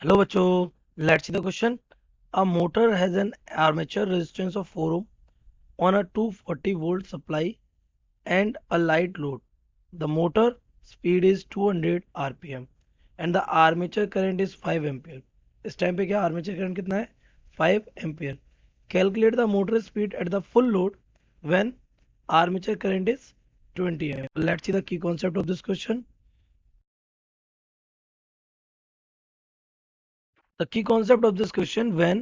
Hello बच्चों, let's see the question. A motor has an armature resistance of 4 ohm on a 240 volt supply and a light load. The motor speed is 200 rpm and the armature current is 5 ampere. इस time पे क्या armature current कितना है? 5 ampere. Calculate the motor speed at the full load when armature current is 20 ampere. Let's see the key concept of this question. The key concept of this question: when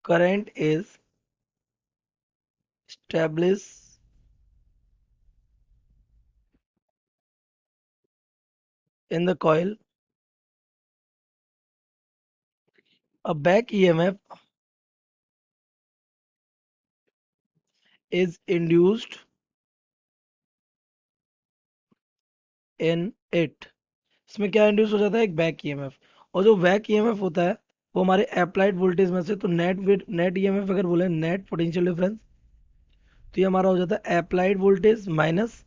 current is established in the coil, a back EMF is induced in it. इसमें क्या induce हो जाता है? एक back EMF. और जो back EMF होता है वो हमारे अप्लाइड वोल्टेज में से, तो नेट ईएमएफ अगर बोले, नेट पोटेंशियल डिफरेंस, तो ये हमारा हो जाता है applied voltage minus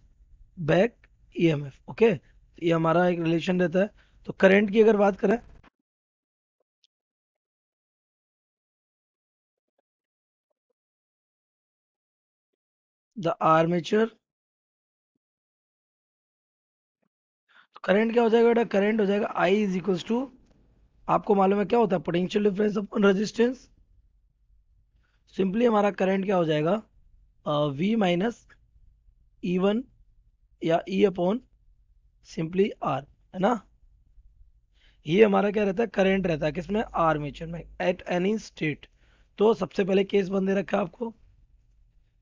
back EMF. Okay, ये हमारा एक रिलेशन रहता है. तो करंट की अगर बात करें, द आर्मेचर, करंट क्या हो जाएगा बेटा? करंट हो जाएगा आई इज इक्वल्स टू, आपको मालूम है क्या होता है? Potential difference upon resistance. Simply हमारा करंट क्या हो जाएगा? वी माइनस ई वन या ई अपॉन सिंपली आर, है ना. ये हमारा क्या रहता है? करंट रहता है किसमें? आर्मेचर में, एट एनी स्टेट. तो सबसे पहले केस बंद दे रखा है आपको.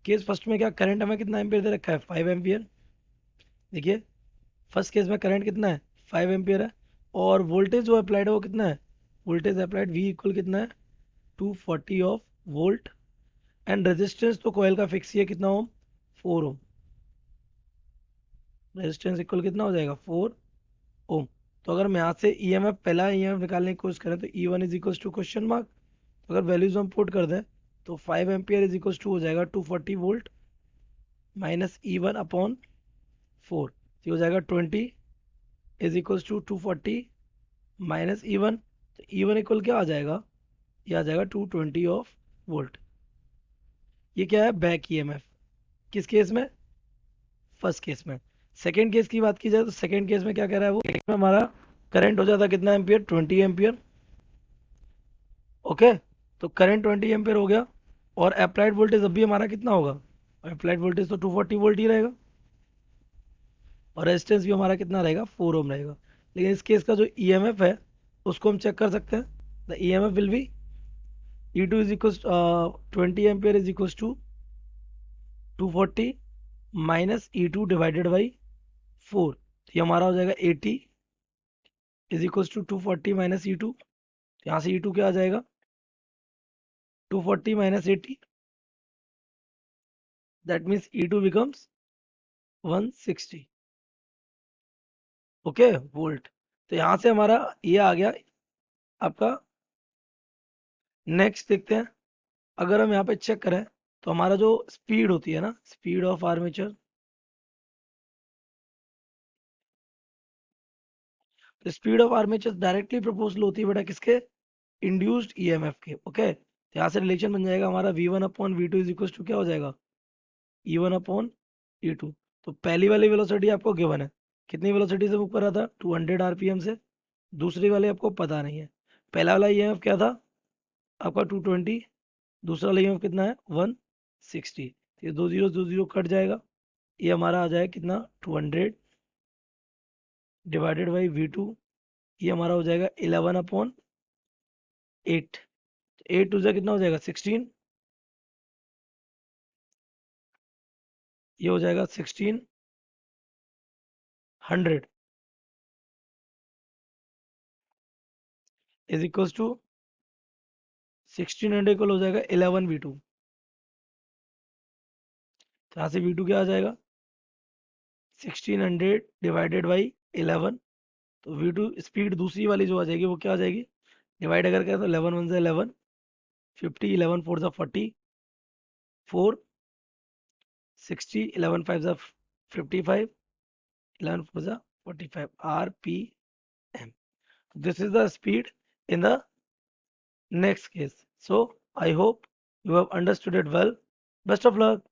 केस फर्स्ट में क्या करंट हमें कितना एम्पियर दे रखा है? 5 एम्पियर. देखिए, फर्स्ट केस में करंट कितना है? 5 एम्पियर है. और वोल्टेज जो अप्लाइड है वो कितना है? वोल्टेज अप्लाइड वी इक्वल कितना है? 240 ऑफ वोल्ट. एंड रेजिस्टेंस तो कोयल का फिक्स ही है, कितना ओम? 4 ओम. रेजिस्टेंस इक्वल कितना हो जाएगा? 4 ओम. तो अगर हम यहाँ से ईएमएफ, पहला ईएमएफ निकालने की कोशिश करें, तो E one is equal to question mark. तो अगर वैल्यूज हम पुट कर दें, तो 5 एम्पियर इज इक्वल टू हो जाएगा 240 volt minus E one upon 4. ये हो जाएगा 20 is equal to 240 minus E one. तो ई वन इक्वल क्या आ जाएगा? ये आ जाएगा 220 ऑफ वोल्ट. ये क्या है? Back EMF. किस केस में? फर्स्ट केस में. सेकेंड केस की बात की जाए तो सेकेंड केस में क्या कह रहा है वो? में हमारा करंट हो जाता कितना एम्पियर? 20 एम्पियर. ओके, तो करंट 20 एम्पियर हो गया. और अप्लाइड वोल्टेज अभी हमारा कितना होगा? अप्लाइड वोल्टेज तो 240 वोल्ट ही रहेगा. और रेजिस्टेंस भी हमारा कितना रहेगा? 4 ओम रहेगा. लेकिन इस केस का जो ईएमएफ है उसको हम चेक कर सकते हैं. The EMF will be E two is equal, 20 ampere is equal to 240 minus E two divided by 4. तो ये हमारा हो जाएगा 80 is equal to 240 minus E two. यहाँ से ई टू क्या आ जाएगा? 240 minus 80, that means E two becomes 160. Okay, volt. तो यहाँ से हमारा ये आ गया आपका. नेक्स्ट देखते हैं. अगर हम यहाँ पे चेक करें तो हमारा जो स्पीड होती है ना, स्पीड ऑफ आर्मेचर, तो speed of armature directly proportional होती है बेटा किसके? इंड्यूस्ड ईएमएफ के. ओके, तो यहाँ से रिलेशन बन जाएगा हमारा V one upon V two is equal to क्या हो जाएगा? E one upon E two. तो पहली वाली वेलोसिटी आपको गिवन है. कितनी वेलोसिटी से ऊपर आता? 200 आरपीएम से. दूसरी वाली आपको पता नहीं है. पहला वाला ईएमएफ क्या था आपका? 220. दूसरा वाला ईएमएफ कितना है? 160. तो ये दो जीरो कट जाएगा. ये हमारा आ जाएगा कितना? 200 डिवाइडेड बाई वी टू. ये हमारा हो जाएगा 11 अपॉन 8. 8 टू जा कितना हो जाएगा? 16. ये हो जाएगा 1600 इज इक्वल टू 1600 इक्वल हो जाएगा 11 वी टू. तो यहाँ से वी टू क्या आ जाएगा? 1600 डिवाइडेड बाई 11. तो वी टू स्पीड दूसरी वाली जो आ जाएगी वो क्या आ जाएगी? डिवाइड अगर करें तो 11 वन से 11, 50, 11 फोर सा 40, 4, 60, 11 फाइव सा 55, 11 फोर सा 45 rpm. This is the speed in the next case. So I hope you have understood it well. Best of luck.